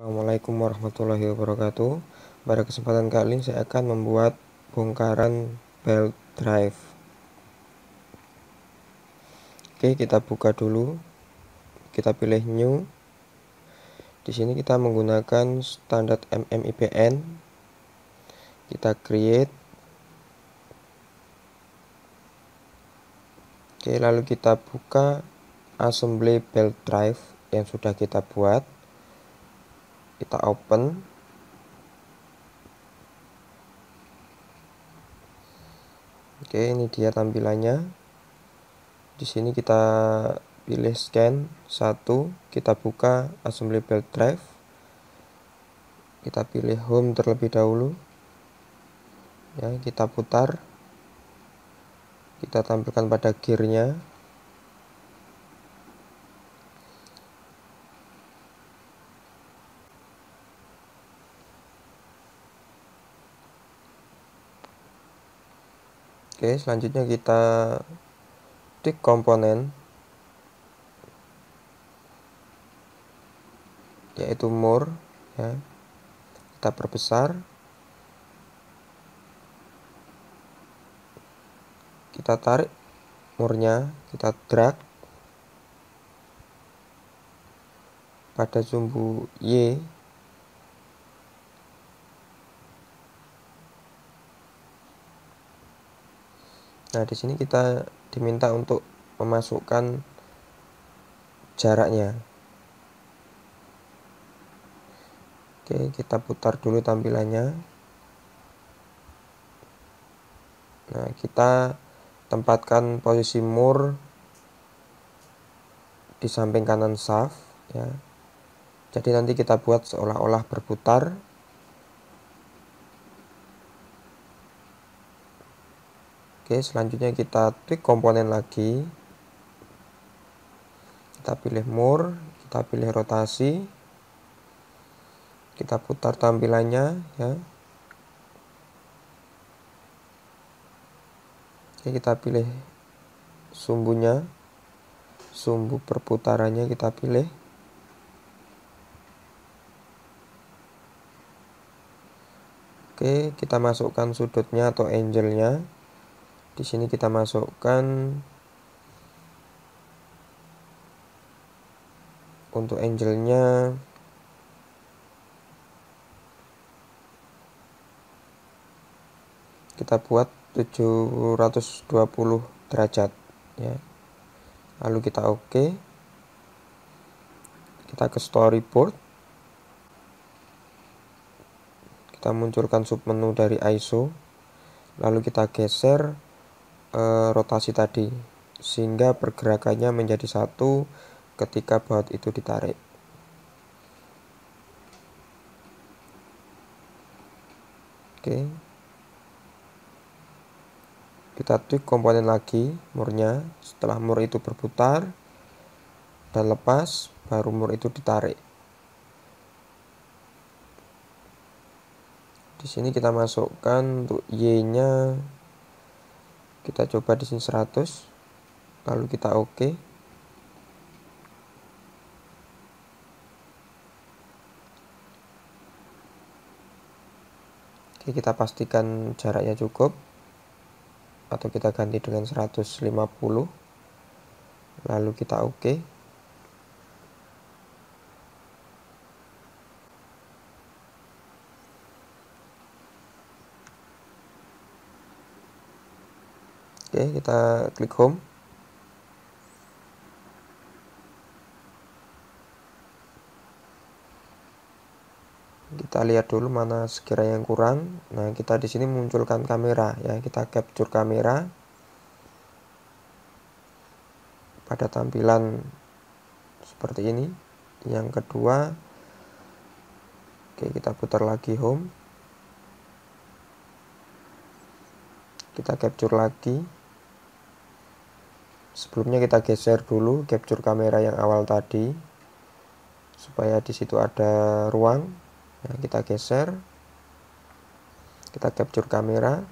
Assalamualaikum warahmatullahi wabarakatuh. Pada kesempatan kali ini saya akan membuat bongkaran belt drive. Oke, kita buka dulu. Kita pilih new. Di sini kita menggunakan standar MMIPN. Kita create. Oke, lalu kita buka assembly belt drive yang sudah kita buat. Kita open. Oke, ini dia tampilannya. Di sini kita pilih scan 1, kita buka assembly belt drive. Kita pilih home terlebih dahulu. Ya, kita putar. Kita tampilkan pada gearnya. Oke, selanjutnya kita klik komponen, yaitu more, ya. Kita perbesar, kita tarik more-nya, kita drag pada sumbu Y. Nah, di sini kita diminta untuk memasukkan jaraknya. Oke, kita putar dulu tampilannya. Nah, kita tempatkan posisi more di samping kanan shaft, ya. Jadi nanti kita buat seolah-olah berputar. Oke, selanjutnya kita klik komponen lagi. Kita pilih more, kita pilih rotasi. Kita putar tampilannya, ya. Oke, kita pilih sumbunya. Sumbu perputarannya kita pilih. Oke, kita masukkan sudutnya atau angle-nya. Di sini kita masukkan untuk angle-nya kita buat 720 derajat, ya. Lalu kita oke. Kita ke storyboard. Kita munculkan submenu dari ISO. Lalu kita geser rotasi tadi sehingga pergerakannya menjadi satu ketika baut itu ditarik. Oke, kita klik komponen lagi murnya. Setelah mur itu berputar dan lepas, baru mur itu ditarik. Di sini kita masukkan untuk Y-nya, kita coba di sini 100, lalu kita oke. Oke, kita pastikan jaraknya cukup, atau kita ganti dengan 150, lalu kita oke. Oke, kita klik home. Kita lihat dulu mana sekiranya yang kurang. Nah, kita di sini munculkan kamera, ya. Kita capture kamera pada tampilan seperti ini. Yang kedua, oke, kita putar lagi home. Kita capture lagi. Sebelumnya kita geser dulu capture kamera yang awal tadi supaya di situ ada ruang. Nah, kita geser. Kita capture kamera.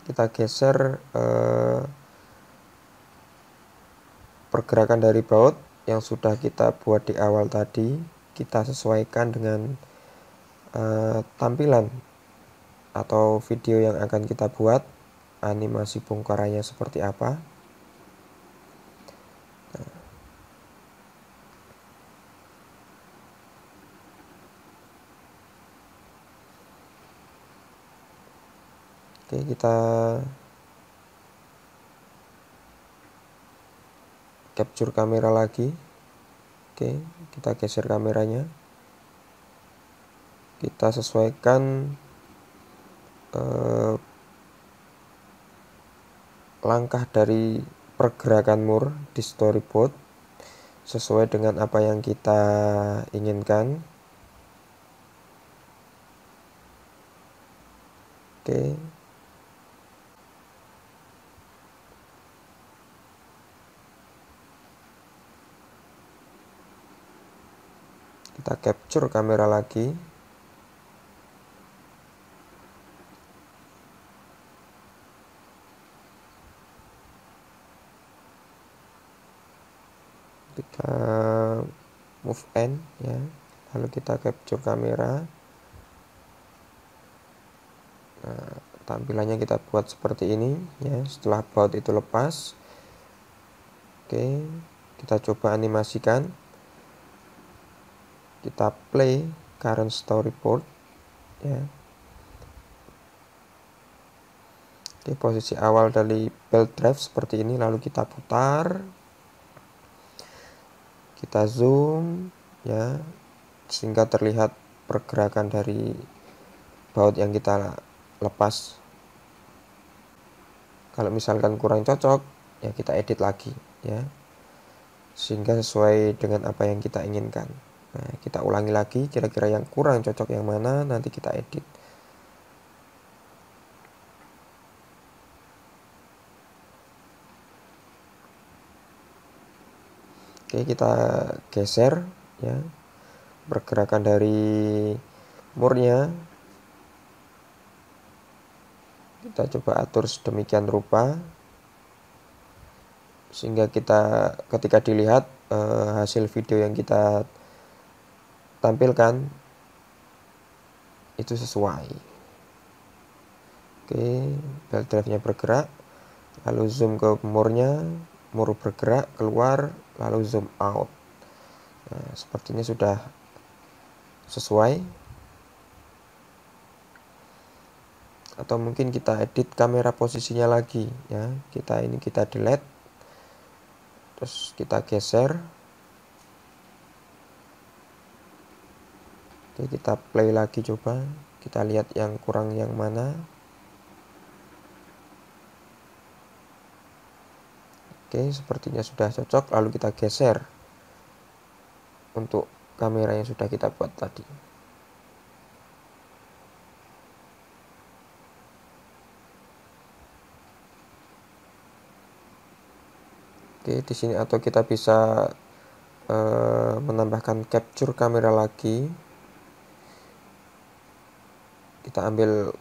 kita geser pergerakan dari baut yang sudah kita buat di awal tadi, kita sesuaikan dengan tampilan atau video yang akan kita buat, animasi bongkarannya seperti apa. Oke, kita capture kamera lagi. Oke, kita geser kameranya. Kita sesuaikan langkah dari pergerakan Moore di storyboard sesuai dengan apa yang kita inginkan. Oke. Kita capture kamera lagi. Kita move N ya. Lalu kita capture kamera. Nah, tampilannya kita buat seperti ini ya, setelah baut itu lepas. Oke, kita coba animasikan. Kita play current storyboard ya. Oke, posisi awal dari belt drive seperti ini, lalu kita putar. Kita zoom ya, sehingga terlihat pergerakan dari baut yang kita lepas. Kalau misalkan kurang cocok ya kita edit lagi ya, sehingga sesuai dengan apa yang kita inginkan. Nah, kita ulangi lagi, kira-kira yang kurang cocok yang mana, nanti kita edit. Oke, kita geser ya pergerakan dari murnya. Kita coba atur sedemikian rupa sehingga kita ketika dilihat hasil video yang kita tampilkan itu sesuai. Oke, belt drive-nya bergerak, lalu zoom ke murnya, mur bergerak keluar, lalu zoom out. Nah, sepertinya sudah sesuai. Atau mungkin kita edit kamera posisinya lagi ya. Kita delete, terus kita geser. Oke, kita play lagi, coba kita lihat yang kurang yang mana. Oke, sepertinya sudah cocok, lalu kita geser untuk kamera yang sudah kita buat tadi. Oke, di sini atau kita bisa menambahkan capture kamera lagi. Kita ambil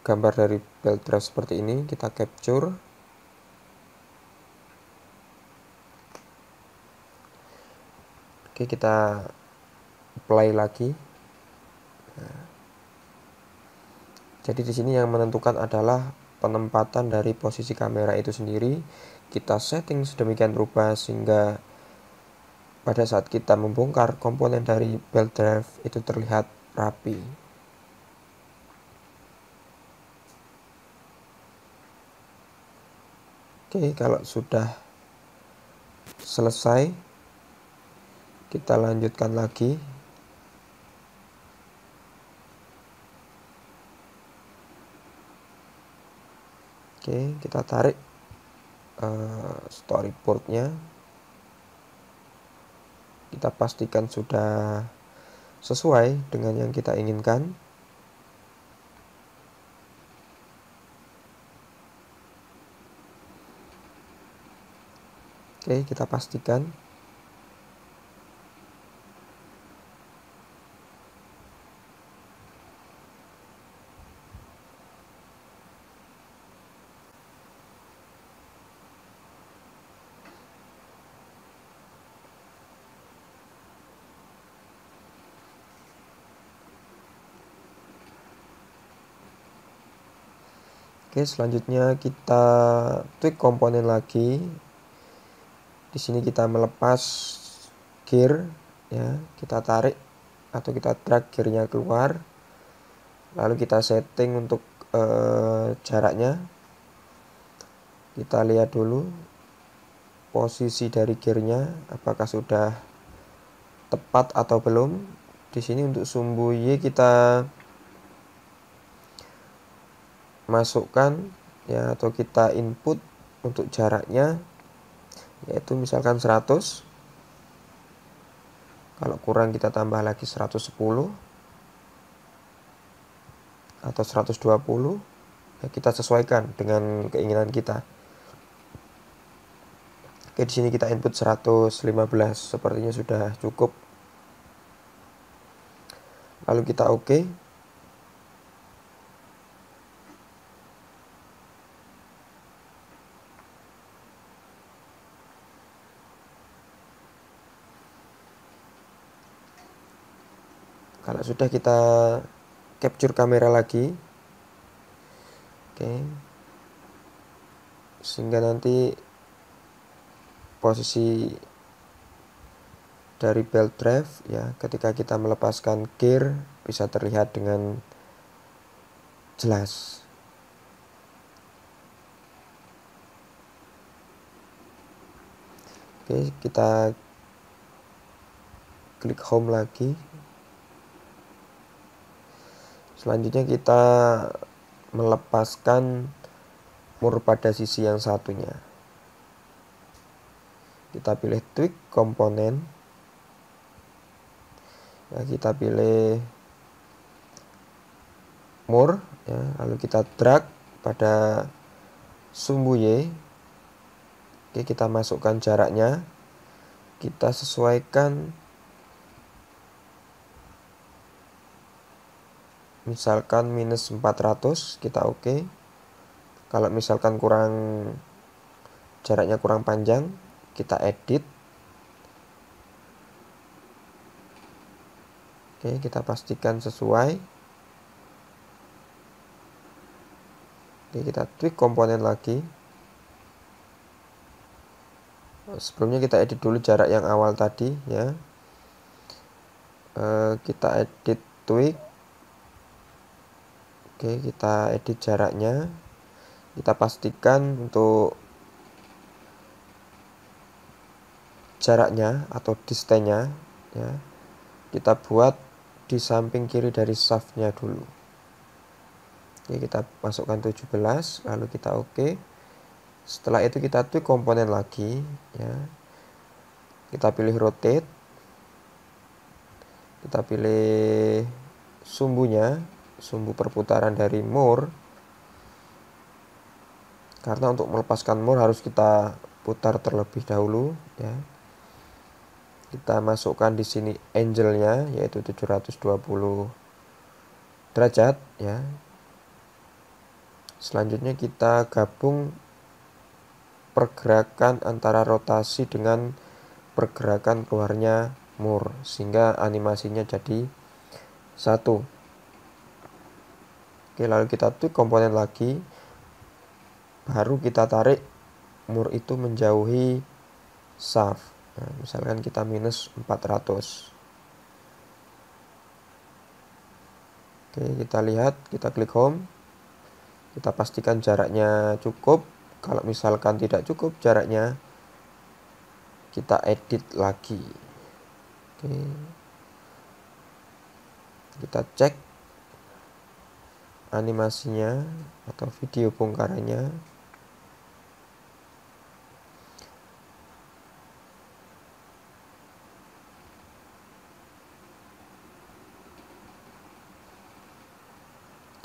gambar dari belt drive seperti ini, kita capture. Oke, kita play lagi. Nah, jadi di sini yang menentukan adalah penempatan dari posisi kamera itu sendiri. Kita setting sedemikian rupa sehingga pada saat kita membongkar komponen dari belt drive itu terlihat rapi. Oke, kalau sudah selesai, kita lanjutkan lagi. Oke, kita tarik storyboardnya. Kita pastikan sudah sesuai dengan yang kita inginkan. Oke, kita pastikan. Oke, selanjutnya kita tweak komponen lagi. Di sini kita melepas gear, ya, kita tarik atau kita drag gearnya keluar. Lalu kita setting untuk jaraknya. Kita lihat dulu posisi dari gearnya apakah sudah tepat atau belum. Di sini untuk sumbu Y kita masukkan, ya, atau kita input untuk jaraknya, yaitu misalkan 100. Kalau kurang kita tambah lagi 110 atau 120, ya, kita sesuaikan dengan keinginan kita. Oke, di sini kita input 115, sepertinya sudah cukup. Lalu kita oke. Kalau sudah, kita capture kamera lagi. Oke. Sehingga nanti posisi dari belt drive, ya, ketika kita melepaskan gear bisa terlihat dengan jelas. Oke, kita klik home lagi. Selanjutnya kita melepaskan mur pada sisi yang satunya. Kita pilih tweak komponen. Ya, kita pilih mur, ya, lalu kita drag pada sumbu Y. Oke, kita masukkan jaraknya. Kita sesuaikan, misalkan minus 400, kita oke. Kalau misalkan jaraknya kurang panjang, kita edit. Oke, kita pastikan sesuai. Oke, kita tweak komponen lagi. Sebelumnya kita edit dulu jarak yang awal tadi, ya. Kita edit tweak. Oke, kita edit jaraknya. Kita pastikan untuk jaraknya atau distance-nya, ya, kita buat di samping kiri dari shaft-nya dulu. Oke, kita masukkan 17, lalu kita oke. Setelah itu kita tweak komponen lagi, ya. Kita pilih rotate. Kita pilih sumbunya, sumbu perputaran dari mur. Karena untuk melepaskan mur harus kita putar terlebih dahulu, ya. Kita masukkan di sini angle-nya, yaitu 720 derajat, ya. Selanjutnya kita gabung pergerakan antara rotasi dengan pergerakan keluarnya mur, sehingga animasinya jadi satu. Oke, lalu kita tweak komponen lagi. Baru kita tarik mur itu menjauhi shaft. Nah, misalkan kita minus 400. Oke, kita lihat, kita klik home. Kita pastikan jaraknya cukup. Kalau misalkan tidak cukup jaraknya, kita edit lagi. Oke. Kita cek animasinya atau video bongkarannya.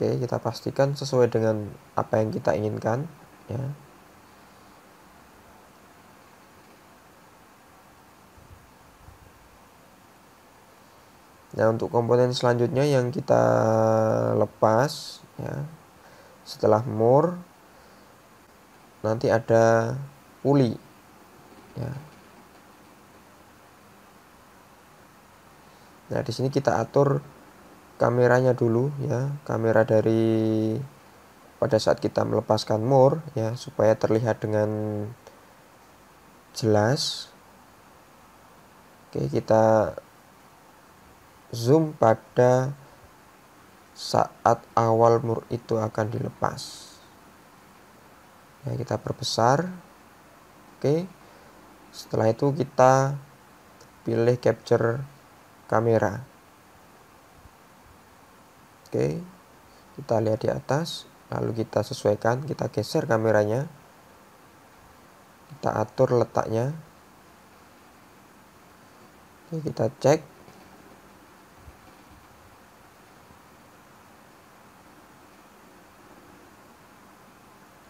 Oke, kita pastikan sesuai dengan apa yang kita inginkan, ya. Nah, untuk komponen selanjutnya yang kita lepas, ya, setelah mur nanti ada puli, ya. Nah, di sini kita atur kameranya dulu, ya, kamera dari pada saat kita melepaskan mur ya, supaya terlihat dengan jelas. Oke, kita zoom pada saat awal mur itu akan dilepas. Ya, kita perbesar. Oke. Setelah itu kita pilih capture kamera. Oke. Kita lihat di atas, lalu kita sesuaikan, kita geser kameranya. Kita atur letaknya. Oke, kita cek.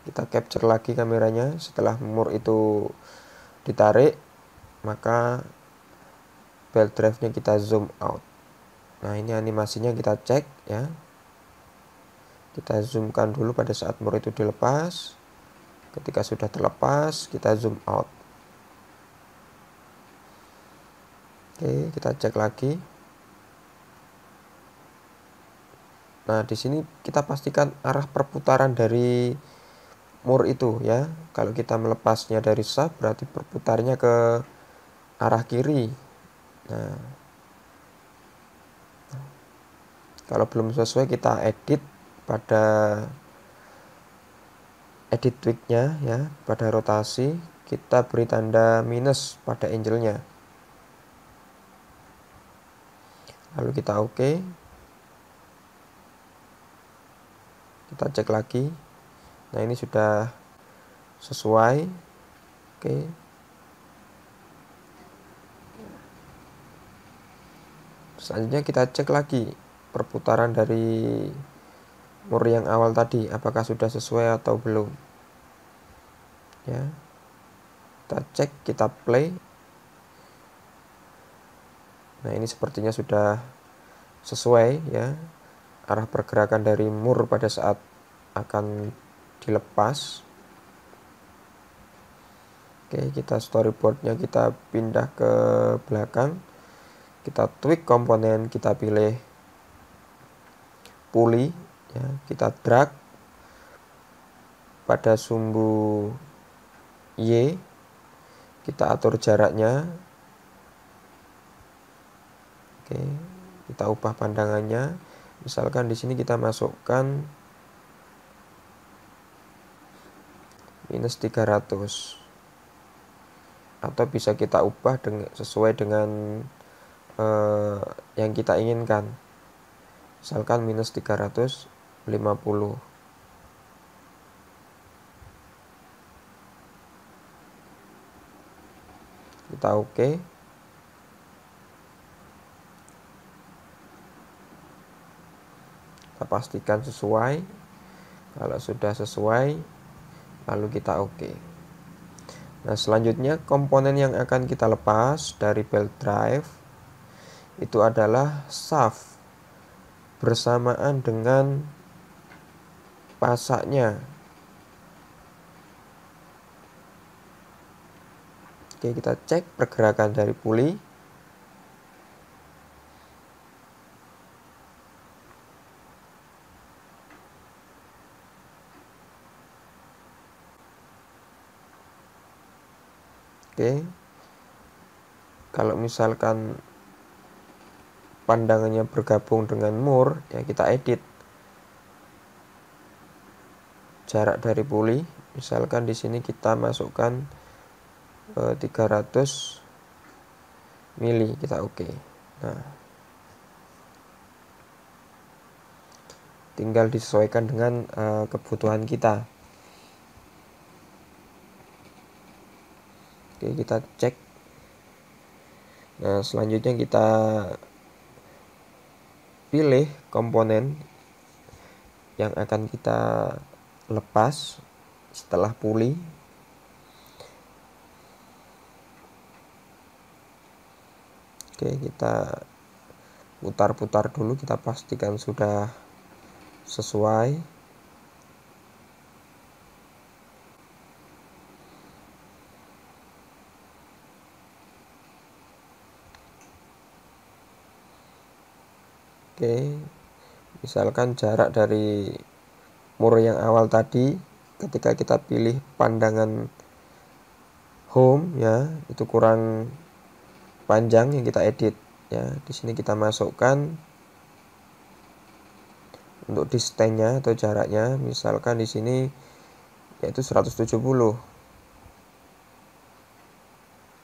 Kita capture lagi kameranya. Setelah mur itu ditarik, maka belt drive-nya kita zoom out. Nah, ini animasinya kita cek ya. Kita zoomkan dulu pada saat mur itu dilepas. Ketika sudah terlepas, kita zoom out. Oke, kita cek lagi. Nah, di sini kita pastikan arah perputaran dari mur itu ya. Kalau kita melepasnya dari shaft, berarti perputarnya ke arah kiri. Nah, kalau belum sesuai, kita edit pada edit tweaknya ya, pada rotasi kita beri tanda minus pada angle-nya. Lalu kita oke. Kita cek lagi. Nah, ini sudah sesuai. Oke. Selanjutnya kita cek lagi perputaran dari mur yang awal tadi, apakah sudah sesuai atau belum. Ya. Kita cek, kita play. Nah, ini sepertinya sudah sesuai ya, arah pergerakan dari mur pada saat akan dilepas. Oke, kita storyboardnya kita pindah ke belakang. Kita tweak komponen, kita pilih pulley ya, kita drag pada sumbu Y, kita atur jaraknya. Oke, kita ubah pandangannya. Misalkan di sini kita masukkan minus 300. Atau bisa kita ubah sesuai dengan yang kita inginkan. Misalkan minus 350. Kita oke. Kita pastikan sesuai. Kalau sudah sesuai, lalu kita oke. Nah, selanjutnya komponen yang akan kita lepas dari belt drive itu adalah shaft bersamaan dengan pasaknya. Oke, kita cek pergerakan dari pulley. Oke. Kalau misalkan pandangannya bergabung dengan mur, ya kita edit jarak dari pulley. Misalkan di sini kita masukkan 300 mili, kita oke. Nah, tinggal disesuaikan dengan kebutuhan kita. Oke, kita cek. Nah, selanjutnya kita pilih komponen yang akan kita lepas setelah pulley. Oke, kita putar-putar dulu, kita pastikan sudah sesuai. Oke, misalkan jarak dari mur yang awal tadi, ketika kita pilih pandangan home ya, itu kurang panjang yang kita edit ya. Di sini kita masukkan untuk distance-nya atau jaraknya, misalkan di sini yaitu 170.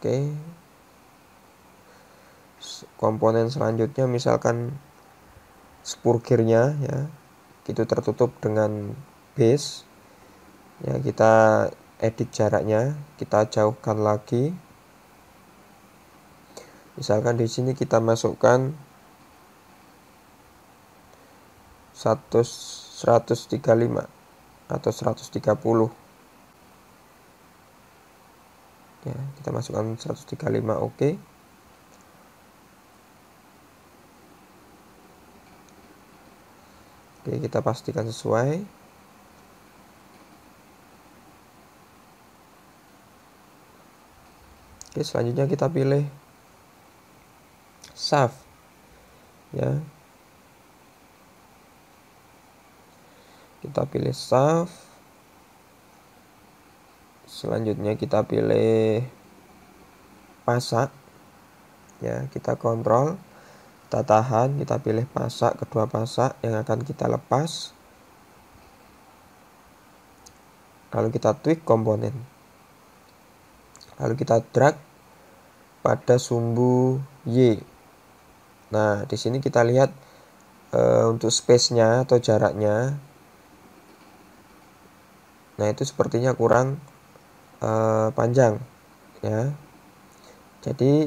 Oke. Komponen selanjutnya misalkan spur gearnya ya, itu tertutup dengan base ya, kita edit jaraknya, kita jauhkan lagi. Misalkan di sini kita masukkan 135 atau 130 ya, kita masukkan 135. Oke. Oke, kita pastikan sesuai. Oke, selanjutnya kita pilih shaft ya, kita pilih shaft. Selanjutnya kita pilih pasak ya, kita kontrol, kita tahan, kita pilih pasak, kedua pasak yang akan kita lepas, lalu kita tweak komponen, lalu kita drag pada sumbu Y. Nah, di sini kita lihat untuk space-nya atau jaraknya, nah itu sepertinya kurang panjang ya. Jadi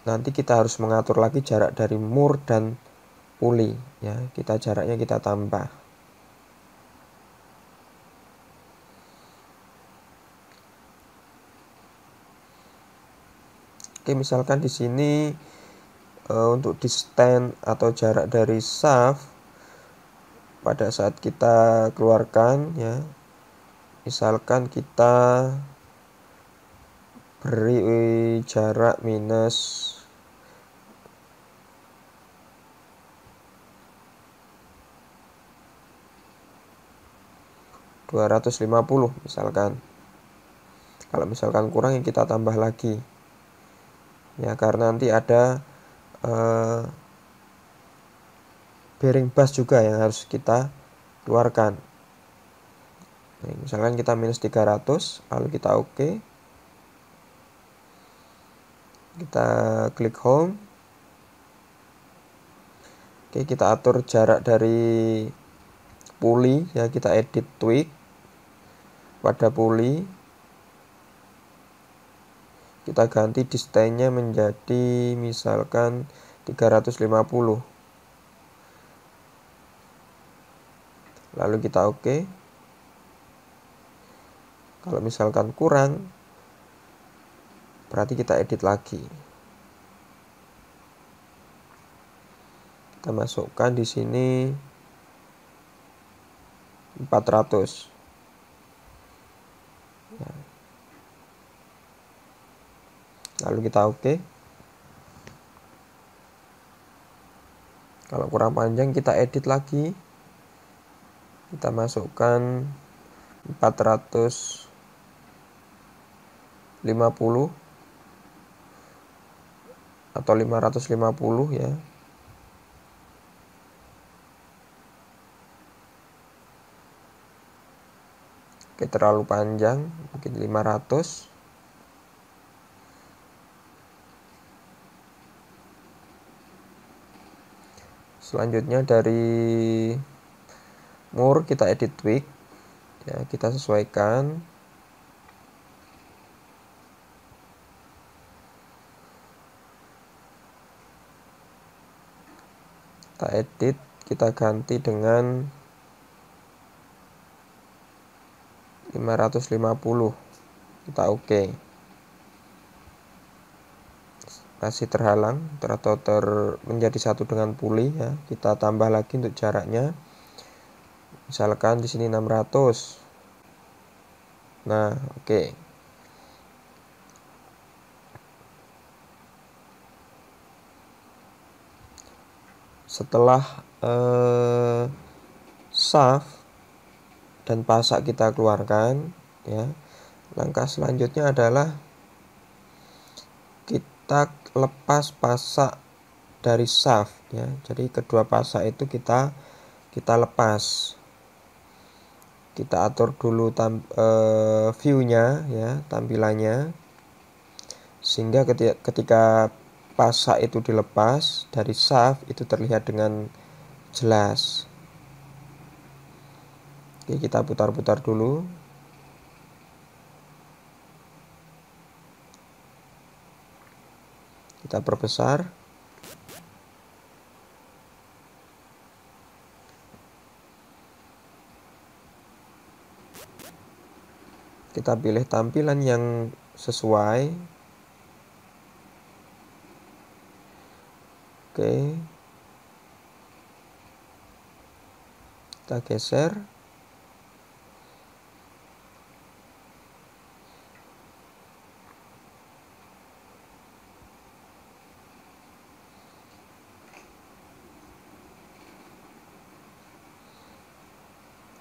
nanti kita harus mengatur lagi jarak dari mur dan puli ya, jaraknya kita tambah. Oke, misalkan di sini untuk distance atau jarak dari shaft pada saat kita keluarkan ya, misalkan kita beri jarak minus 250 misalkan. Kalau misalkan kurang ya kita tambah lagi ya, karena nanti ada bearing bus juga yang harus kita keluarkan. Nah, misalkan kita minus 300, lalu kita oke. Kita klik home. Oke, kita atur jarak dari puli ya, kita edit tweak pada puli. Kita ganti distance-nya menjadi misalkan 350. Lalu kita oke. Kalau misalkan kurang, berarti kita edit lagi. Kita masukkan di sini 400. Ya. Lalu kita oke. Kalau kurang panjang kita edit lagi. Kita masukkan 450 atau 550 ya. Oke, terlalu panjang, mungkin 500. Selanjutnya dari mur kita edit tweak ya, kita sesuaikan. Kita edit, kita ganti dengan 550. Kita oke. Masih terhalang atau menjadi satu dengan puli ya. Kita tambah lagi untuk jaraknya. Misalkan di sini 600. Nah, oke. Setelah shaft dan pasak kita keluarkan, ya. Langkah selanjutnya adalah kita lepas pasak dari shaft, ya. Jadi kedua pasak itu kita lepas. Kita atur dulu view-nya, ya, tampilannya, sehingga ketika pasak itu dilepas dari shaft itu terlihat dengan jelas. Oke, kita putar-putar dulu. Kita perbesar. Kita pilih tampilan yang sesuai. Oke. Kita geser.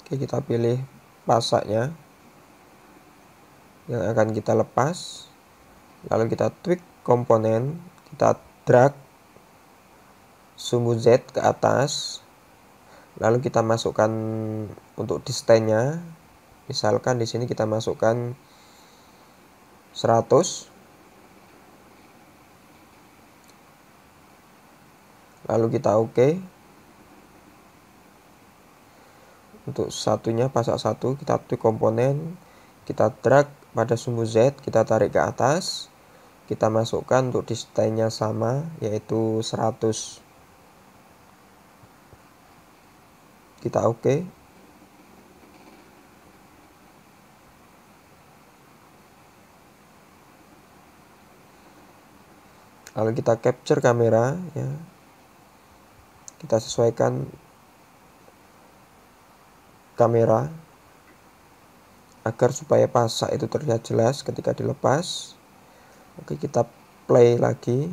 Oke, kita pilih pasaknya yang akan kita lepas. Lalu kita tweak komponen, kita drag sumbu Z ke atas. Lalu kita masukkan untuk distance-nya. Misalkan di sini kita masukkan 100. Lalu kita oke. Untuk satunya pasak satu, kita tweak komponen, kita drag pada sumbu Z, kita tarik ke atas, kita masukkan untuk distance-nya sama, yaitu 100. Kita oke. Lalu kita capture kamera, ya. Kita sesuaikan kamera agar supaya pasak itu terlihat jelas ketika dilepas. Oke, kita play lagi.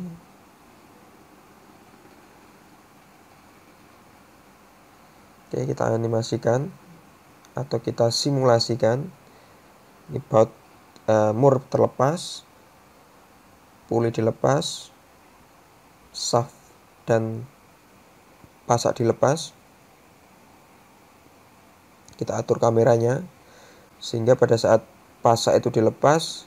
Oke, kita animasikan atau kita simulasikan. Ini baut mur terlepas, puli dilepas, shaft dan pasak dilepas. Kita atur kameranya sehingga pada saat pasak itu dilepas,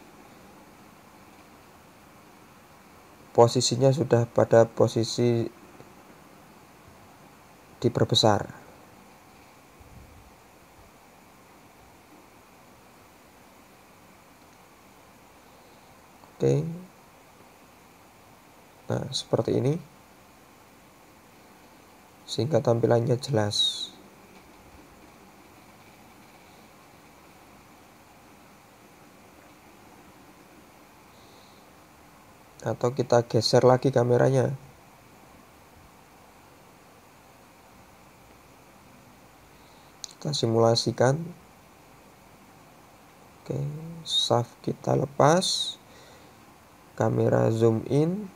posisinya sudah pada posisi diperbesar. Oke. Nah, seperti ini. Sehingga tampilannya jelas. Atau kita geser lagi kameranya. Kita simulasikan. Oke, shaft kita lepas. Kamera zoom in,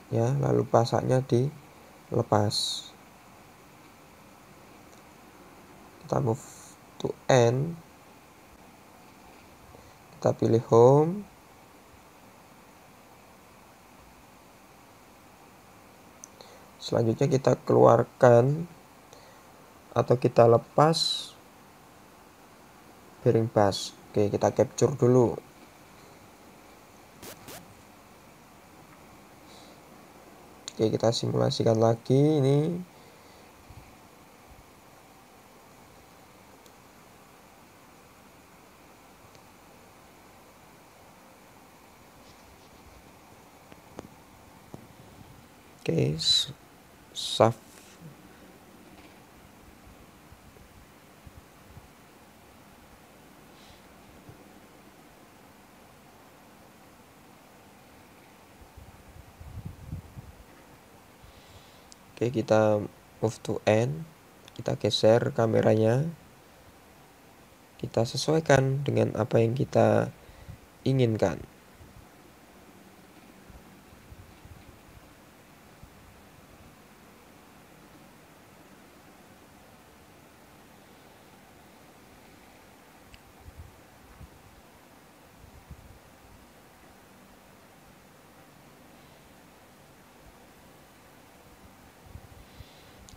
ya, lalu pasaknya dilepas. Kita move to end. Kita pilih home. Selanjutnya kita keluarkan atau kita lepas bearing bus. Oke, kita capture dulu. Oke, kita simulasikan lagi ini. Oke, shaft. Oke, kita move to end. Kita geser kameranya. Kita sesuaikan dengan apa yang kita inginkan.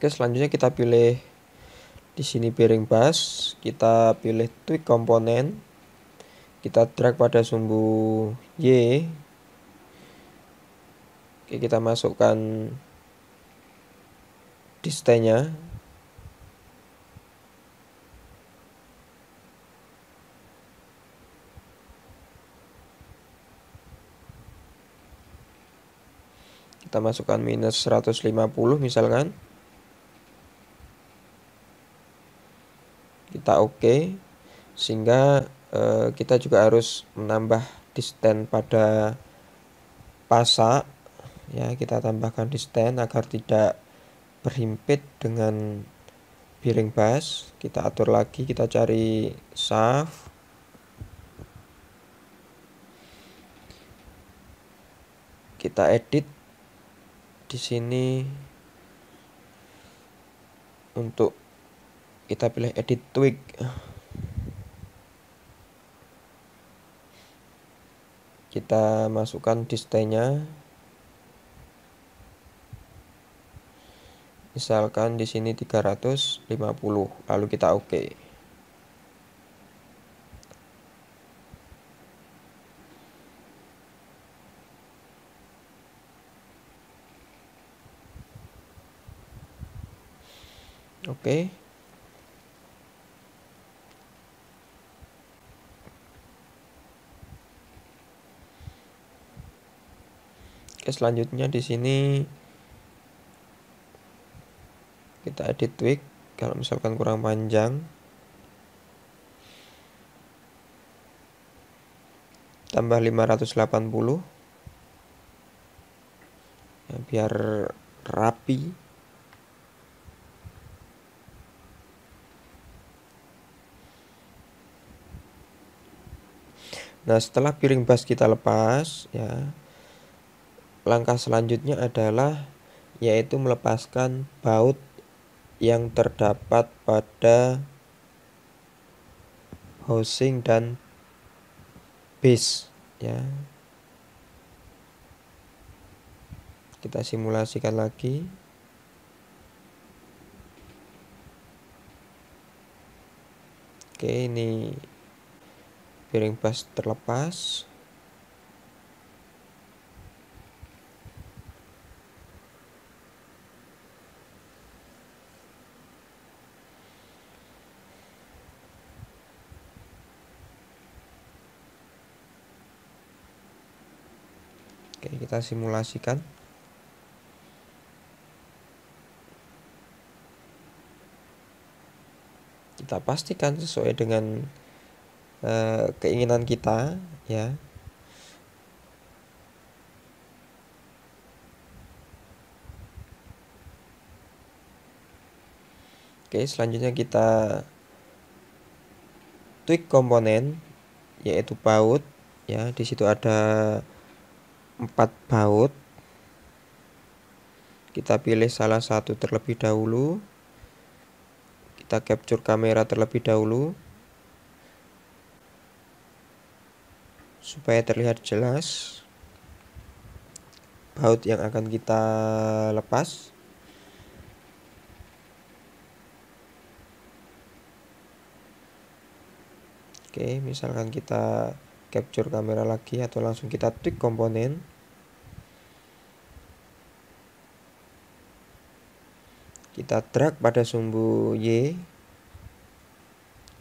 Oke, selanjutnya kita pilih di sini bearing bus, kita pilih tweak komponen, kita drag pada sumbu Y. Oke, kita masukkan distance-nya. Kita masukkan minus 150 misalkan. Kita oke. Sehingga kita juga harus menambah distance pada pasak. Ya, kita tambahkan distance agar tidak berhimpit dengan bearing bus. Kita atur lagi, kita cari shaft. Kita edit di sini untuk kita pilih edit tweak. Kita masukkan distance-nya. Misalkan di sini 350, lalu kita oke. Oke. Oke, selanjutnya di sini kita edit tweak. Kalau misalkan kurang panjang, tambah 580 ya, biar rapi. Nah, setelah bearing bus kita lepas, ya, langkah selanjutnya adalah yaitu melepaskan baut yang terdapat pada housing dan base, ya. Kita simulasikan lagi. Oke, ini bearing bus terlepas. Oke, kita simulasikan. Kita pastikan sesuai dengan keinginan kita, ya. Oke, selanjutnya kita tweak komponen, yaitu baut, ya. Di situ ada 4 baut. Kita pilih salah satu terlebih dahulu. Kita capture kamera terlebih dahulu supaya terlihat jelas baut yang akan kita lepas. Oke, misalkan kita capture kamera lagi atau langsung kita tweak komponen. Kita drag pada sumbu Y.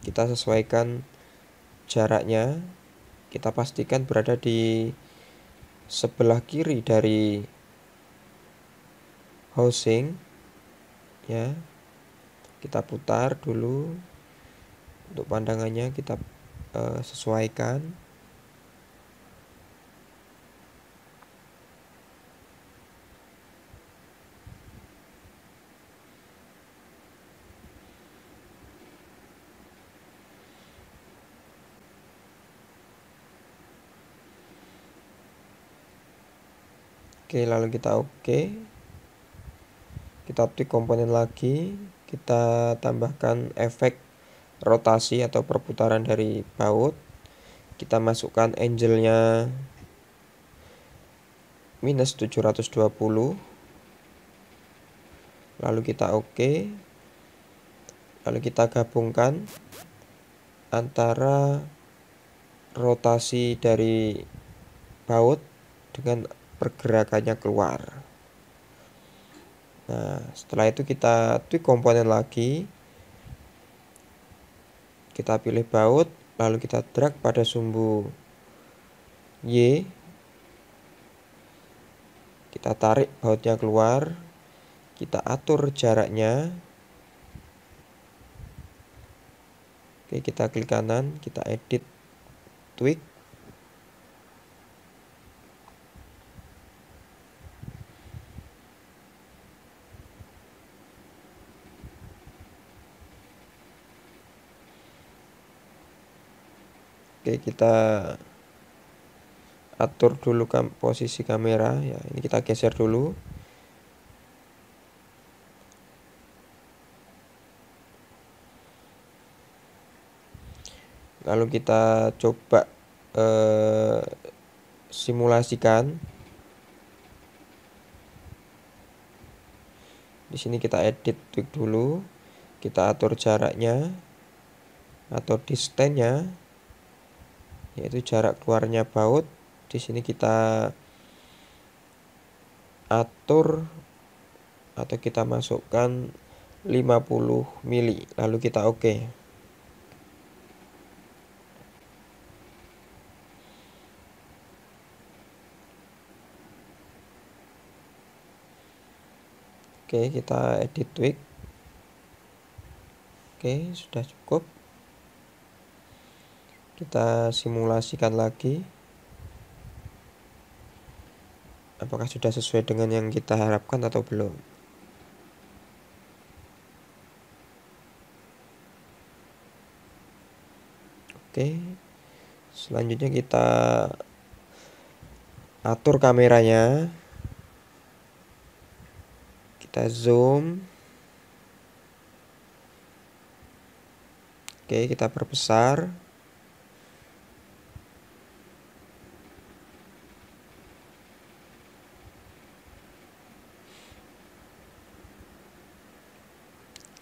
Kita sesuaikan jaraknya. Kita pastikan berada di sebelah kiri dari housing, ya. Kita putar dulu. Untuk pandangannya kita sesuaikan. Oke, lalu kita oke. Kita tweak komponen lagi. Kita tambahkan efek rotasi atau perputaran dari baut. Kita masukkan angle-nya minus 720. lalu kita oke, lalu kita gabungkan antara rotasi dari baut dengan pergerakannya keluar. Nah, setelah itu kita tweak komponen lagi. Kita pilih baut, lalu kita drag pada sumbu Y. Kita tarik bautnya keluar. Kita atur jaraknya. Oke, kita klik kanan, kita edit, tweak. Oke, kita atur dulu posisi kamera ya. Ini kita geser dulu. Lalu kita coba simulasikan. Di sini kita edit, tweak dulu. Kita atur jaraknya atau distance-nya, yaitu jarak keluarnya baut. Di sini kita atur atau kita masukkan 50 mili, lalu kita oke. Oke, kita edit, tweak. Oke, sudah cukup. Kita simulasikan lagi. Apakah sudah sesuai dengan yang kita harapkan atau belum? Oke, selanjutnya kita atur kameranya. Kita zoom. Oke, kita perbesar.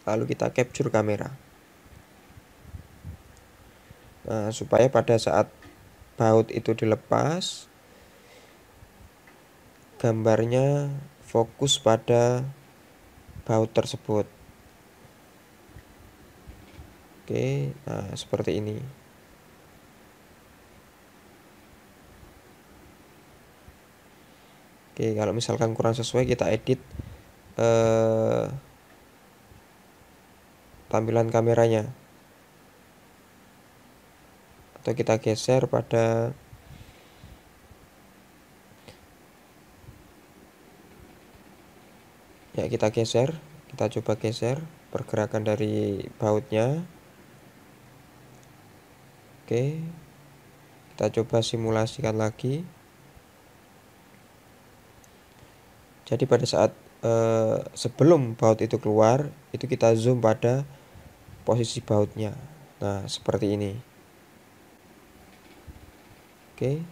Lalu kita capture kamera. Nah, supaya pada saat baut itu dilepas, gambarnya fokus pada baut tersebut. Oke, nah seperti ini. Oke, kalau misalkan kurang sesuai, kita edit tampilan kameranya, atau kita geser pada ya, kita geser, kita coba geser pergerakan dari bautnya. Oke, kita coba simulasikan lagi. Jadi pada saat sebelum baut itu keluar, itu kita zoom pada posisi bautnya. Nah, seperti ini. Oke.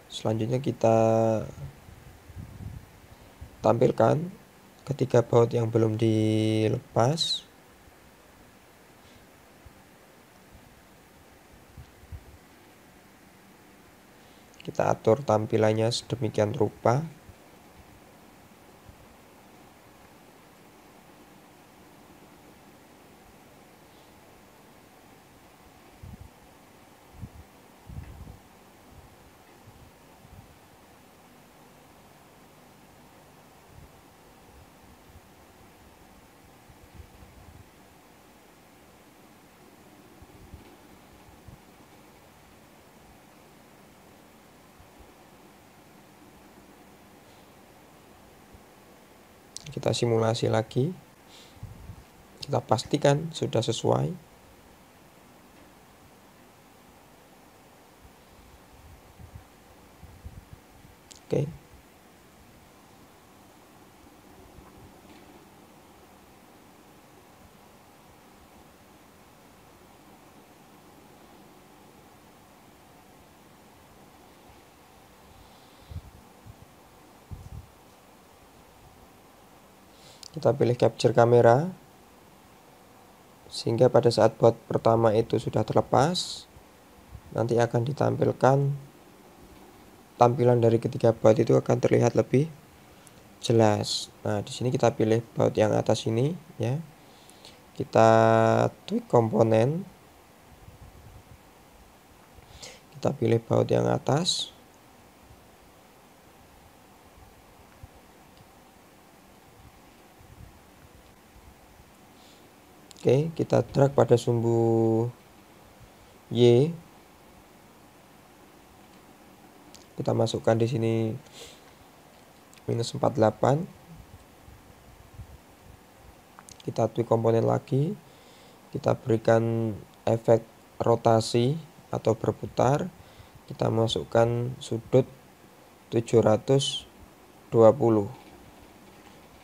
Selanjutnya kita tampilkan ketika baut yang belum dilepas. Kita atur tampilannya sedemikian rupa. Kita simulasi lagi. Kita pastikan sudah sesuai. Oke. Kita pilih capture kamera, sehingga pada saat baut pertama itu sudah terlepas, nanti akan ditampilkan tampilan dari ketiga baut itu akan terlihat lebih jelas. Nah, di sini kita pilih baut yang atas ini ya. Kita tweak komponen. Kita pilih baut yang atas. Oke, kita drag pada sumbu Y. Kita masukkan di sini -48. Kita tweak komponen lagi. Kita berikan efek rotasi atau berputar. Kita masukkan sudut 720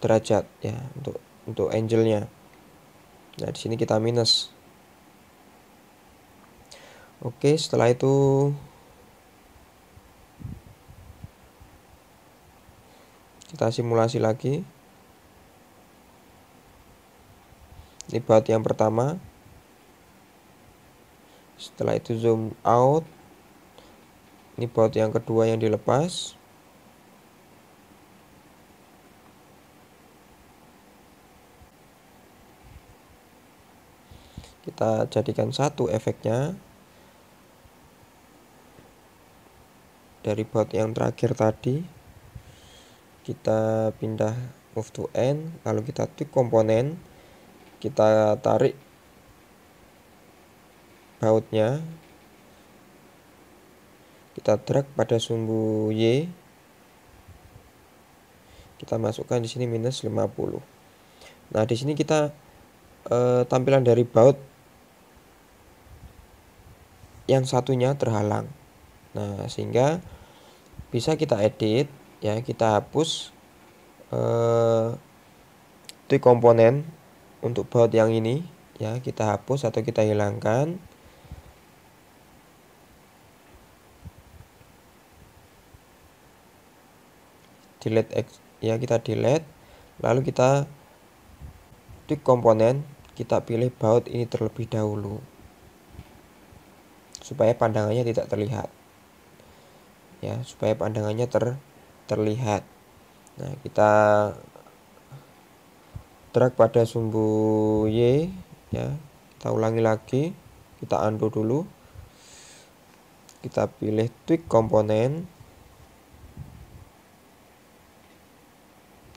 derajat ya untuk angle-nya. Nah, di sini kita minus. Oke, setelah itu kita simulasi lagi. Ini baut yang pertama. Setelah itu zoom out. Ini baut yang kedua yang dilepas. Kita jadikan satu efeknya dari baut yang terakhir tadi. Kita pindah move to end, lalu kita tweak komponen. Kita tarik bautnya. Kita drag pada sumbu Y. Kita masukkan di sini -50. Nah, di sini kita tampilan dari baut yang satunya terhalang. Nah, sehingga bisa kita edit ya, kita hapus tweak komponen untuk baut yang ini ya, kita hapus atau kita hilangkan. Delete ya, kita delete, lalu kita tweak komponen, kita pilih baut ini terlebih dahulu supaya pandangannya tidak terlihat ya, supaya pandangannya terlihat. Nah, kita drag pada sumbu Y ya, kita ulangi lagi, kita undo dulu, kita pilih tweak komponen,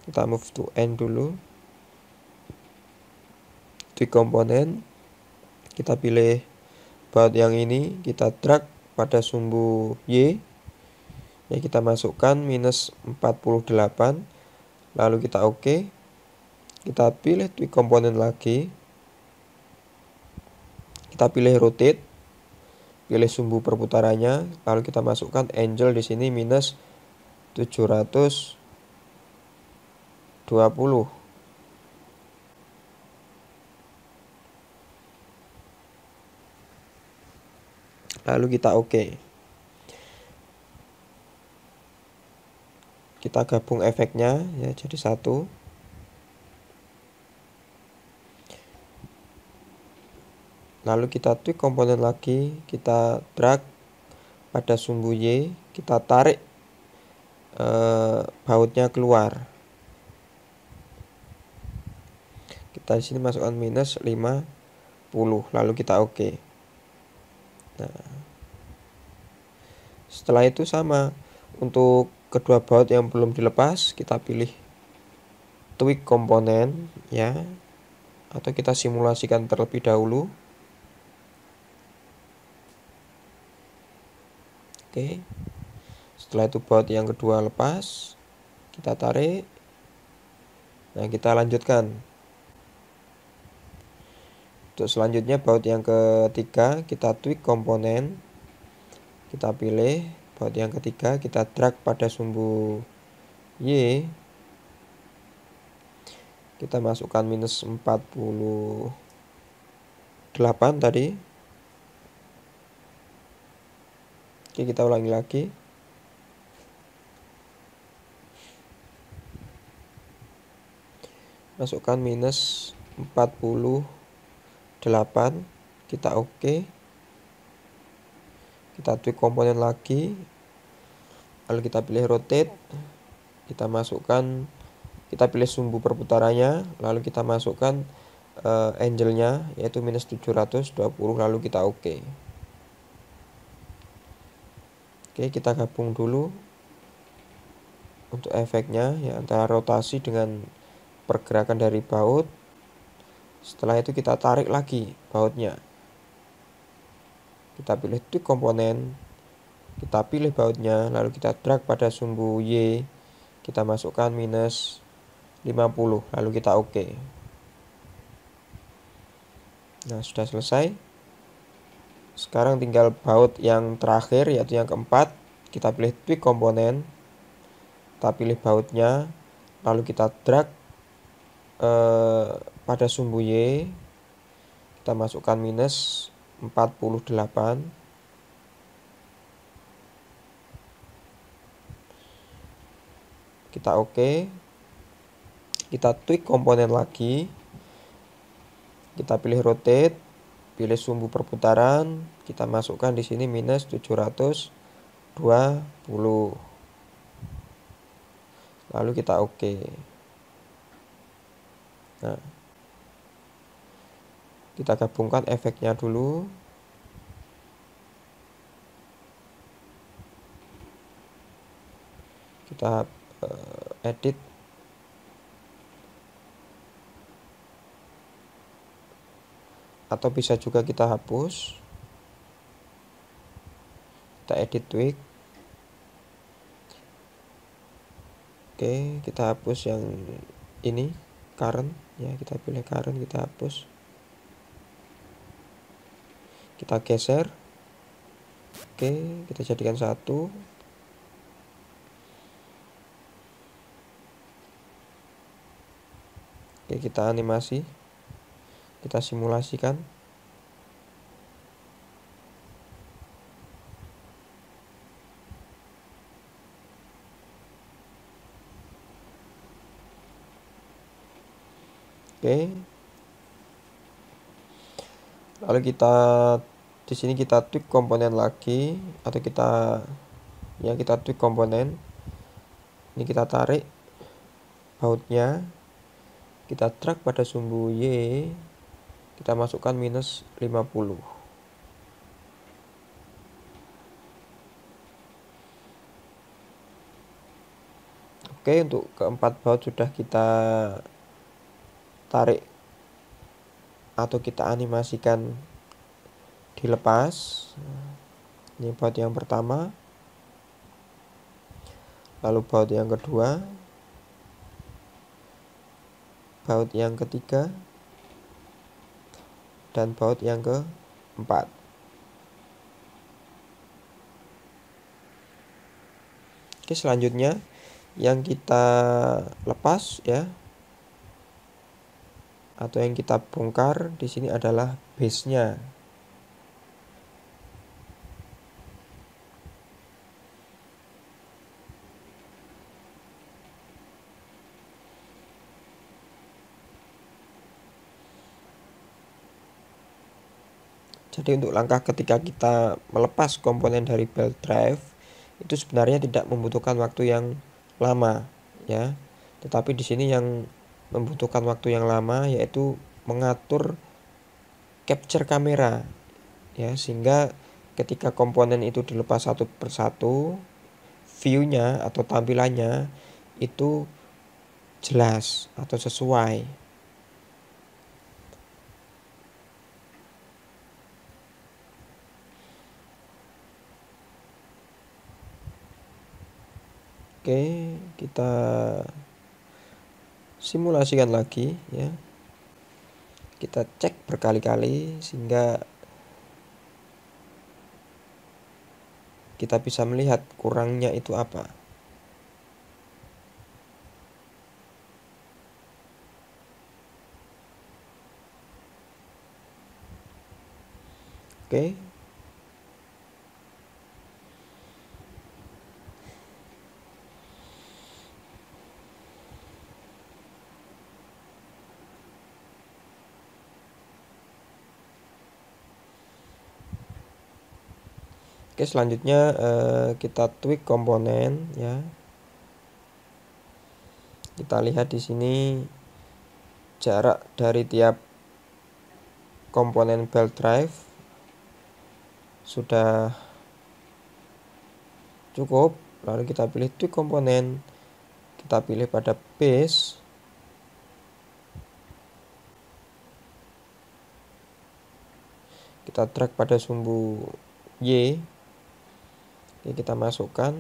kita move to end dulu, tweak komponen, kita pilih baut yang ini, kita drag pada sumbu Y ya, kita masukkan -48, lalu kita oke. Kita pilih tweak komponen lagi, kita pilih rotate, pilih sumbu perputarannya, lalu kita masukkan angle di sini -720. Lalu kita oke. Kita gabung efeknya ya jadi satu. Lalu kita tweak komponen lagi, kita drag pada sumbu Y, kita tarik bautnya keluar. Kita di sini masukkan -50, lalu kita oke. Nah, setelah itu sama untuk kedua baut yang belum dilepas, kita pilih tweak komponen ya, atau kita simulasikan terlebih dahulu. Oke. Setelah itu baut yang kedua lepas, kita tarik. Nah, kita lanjutkan. Untuk selanjutnya baut yang ketiga, kita tweak komponen. Kita pilih baut yang ketiga, kita drag pada sumbu Y. Kita masukkan -48 tadi. Oke, kita ulangi lagi. masukkan minus 48, kita oke. Kita tweak komponen lagi, lalu kita pilih rotate, kita masukkan, kita pilih sumbu perputarannya, lalu kita masukkan angle-nya yaitu minus 720, lalu kita oke. Oke, kita gabung dulu untuk efeknya ya, antara rotasi dengan pergerakan dari baut. Setelah itu kita tarik lagi bautnya. Kita pilih tweak komponen, kita pilih bautnya, lalu kita drag pada sumbu Y, kita masukkan minus 50, lalu kita oke. Nah, sudah selesai. Sekarang tinggal baut yang terakhir, yaitu yang keempat. Kita pilih tweak komponen, kita pilih bautnya, lalu kita drag pada sumbu Y, kita masukkan minus 48, kita oke. Kita tweak komponen lagi, kita pilih rotate, pilih sumbu perputaran, kita masukkan di sini minus 720, lalu kita oke. Nah, kita gabungkan efeknya dulu. Kita edit, atau bisa juga kita hapus. Kita edit tweak. Oke, kita hapus yang ini current ya, kita pilih current, kita hapus. Kita geser. Oke, kita jadikan satu. Oke, kita animasi, kita simulasikan. Oke, lalu kita di sini kita tweak komponen lagi, atau kita tweak komponen. Ini kita tarik bautnya, kita drag pada sumbu Y, kita masukkan minus 50. Oke, untuk keempat baut sudah kita tarik atau kita animasikan dilepas. Ini baut yang pertama, lalu baut yang kedua, baut yang ketiga, dan baut yang keempat. Oke, selanjutnya yang kita lepas ya, atau yang kita bongkar di sini adalah base-nya. Jadi untuk langkah ketika kita melepas komponen dari belt drive itu sebenarnya tidak membutuhkan waktu yang lama ya. Tetapi di sini yang membutuhkan waktu yang lama yaitu mengatur capture kamera ya, sehingga ketika komponen itu dilepas satu persatu, view-nya atau tampilannya itu jelas atau sesuai. Oke, kita simulasikan lagi ya. Kita cek berkali-kali sehingga kita bisa melihat kurangnya itu apa. Oke. Oke, selanjutnya kita tweak komponen ya. Kita lihat di sini jarak dari tiap komponen belt drive sudah cukup. Lalu kita pilih tweak komponen, kita pilih pada base, kita drag pada sumbu Y. Oke, kita masukkan.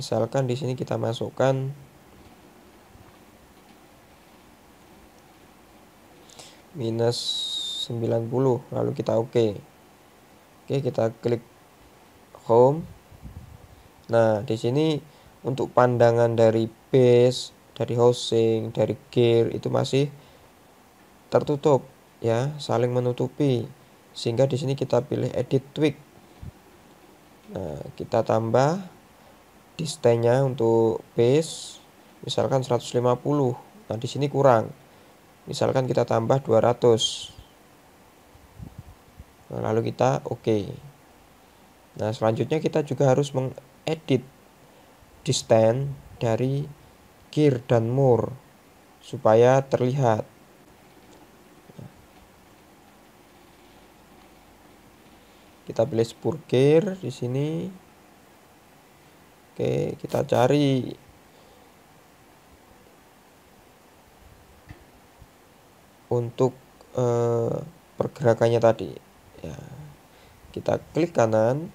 Misalkan di sini kita masukkan minus 90, lalu kita oke. Oke, kita klik home. Nah, di sini untuk pandangan dari base, dari housing, dari gear itu masih tertutup ya, saling menutupi. Sehingga di sini kita pilih edit tweak. Nah, kita tambah distance-nya untuk base misalkan 150. Nah, di sini kurang. Misalkan kita tambah 200. Nah, lalu kita oke. Nah, selanjutnya kita juga harus mengedit distance dari gear dan moor supaya terlihat. Kita pilih spur gear di sini. Oke, kita cari untuk pergerakannya tadi ya. Kita klik kanan,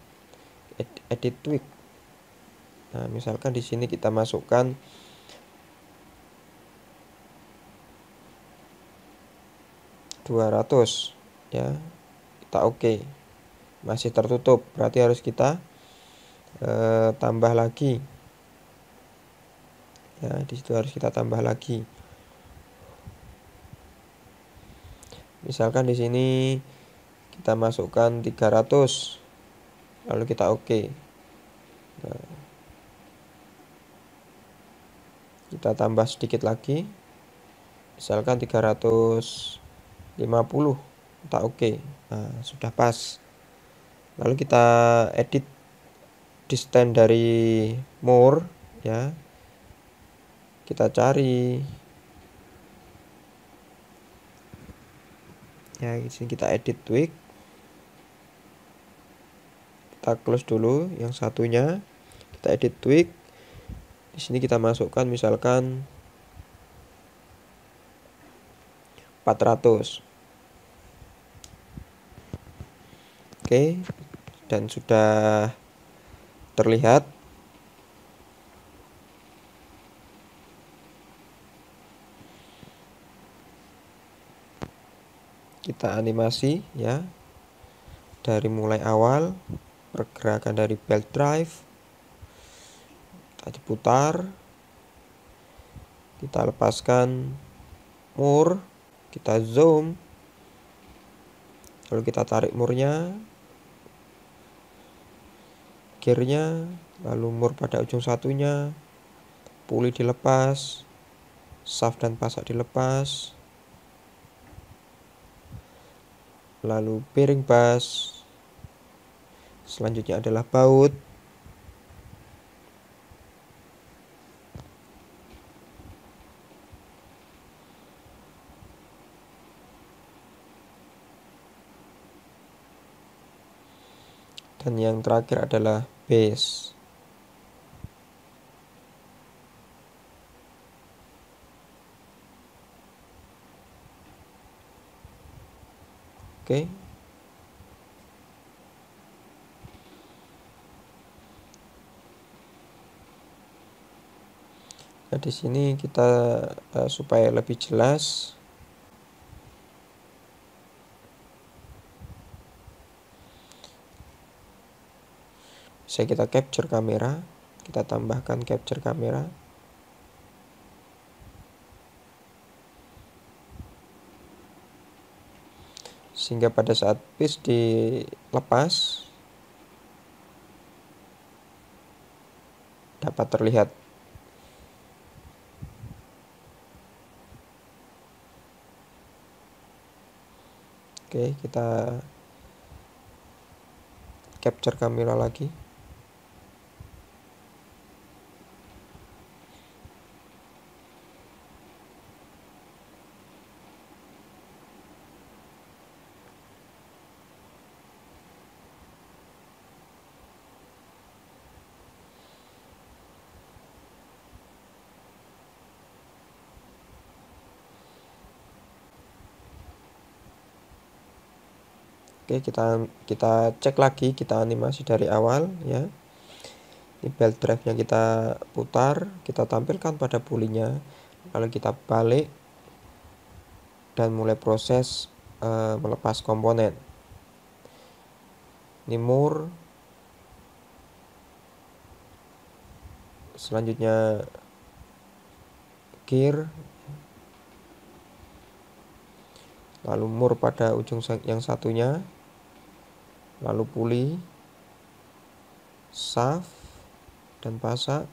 edit tweak. Nah, misalkan di sini kita masukkan 200 ya. Kita oke. Masih tertutup, berarti harus kita tambah lagi. Ya, di situ harus kita tambah lagi. Misalkan di sini kita masukkan 300, lalu kita oke. Nah, kita tambah sedikit lagi, misalkan 350, kita oke. Nah, sudah pas. Lalu kita edit distance dari moor ya. Kita cari ya, di sini kita edit tweak. Kita close dulu yang satunya. Kita edit tweak. Di sini kita masukkan misalkan 400. Oke, dan sudah terlihat. Kita animasi ya. Dari mulai awal pergerakan dari belt drive. Kita putar. Kita lepaskan moor, kita zoom. Lalu kita tarik moornya, gearnya, lalu moor pada ujung satunya, puli dilepas, shaft dan pasak dilepas, lalu bearing bus, selanjutnya adalah baut, dan yang terakhir adalah base. Oke. Nah, di sini kita supaya lebih jelas bisa kita capture kamera, kita tambahkan capture kamera. Sehingga pada saat piece dilepas dapat terlihat. Oke, kita capture kamera lagi. Oke, kita cek lagi, kita animasi dari awal ya. Ini belt drive-nya kita putar, kita tampilkan pada pulley-nya, lalu kita balik dan mulai proses melepas komponen. Ini mur, selanjutnya gear, lalu mur pada ujung yang satunya, lalu pulley, shaft, dan pasak.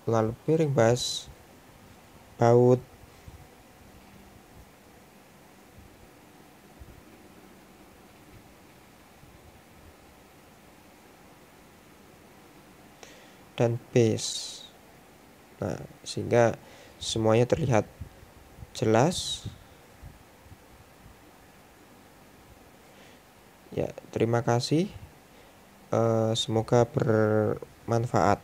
Lalu bearing bus, baut, dan base. Nah, sehingga semuanya terlihat jelas. Ya, terima kasih. Semoga bermanfaat.